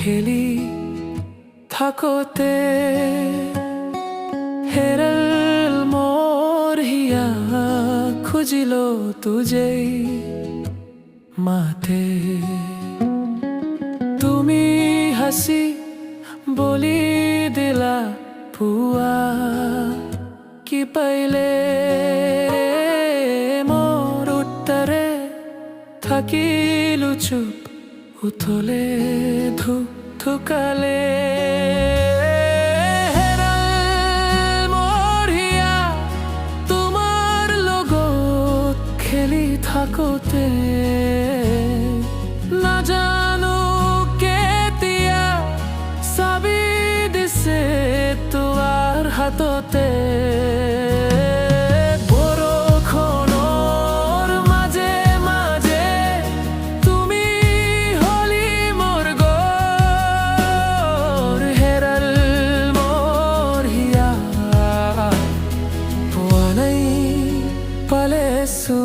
খেলি থাকোতে হেৰাল মোৰ হিয়া খুজিল তুজেই মাতে তুমি হাসি বলি দিলা পুয়া কি পাইলে মোৰ উত্তৰে থাকিলো চুপ উথলে ধুকালে হেৰাল মোৰ হিয়া তোমাৰ লগত খেলি থাকোতে নাজানো কেতিয়া চাবি দিছে তোমাৰ হাততে বৰষুণৰ মাজে মাজে তুমি হলি মোৰ ঘৰ হেৰাল মোৰ হিয়া পোৱা নাই পালেছো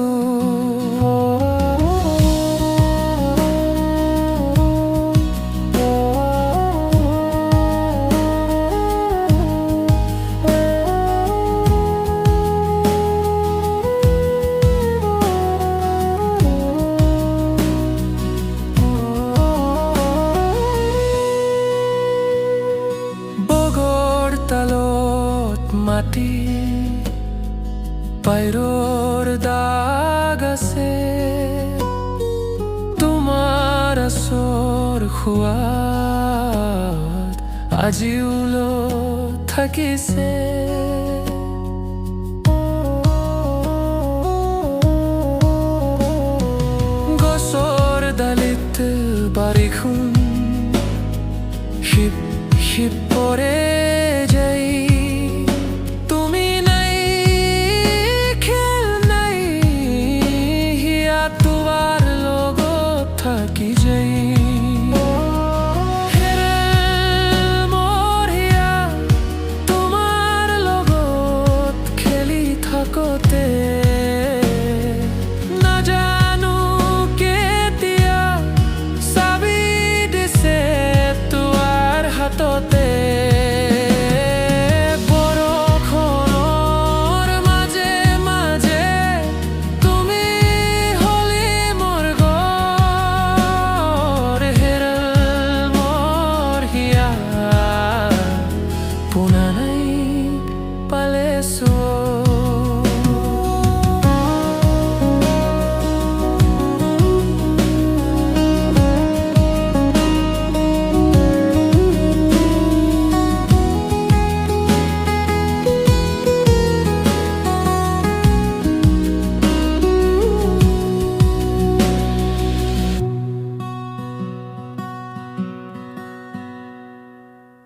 তালত মাটি পাইৰৰ দাগ আছে তোমাৰ আচৰ খোৱাত আজিও থাকিছে গছৰ ডালিত বাৰিষোন শিপ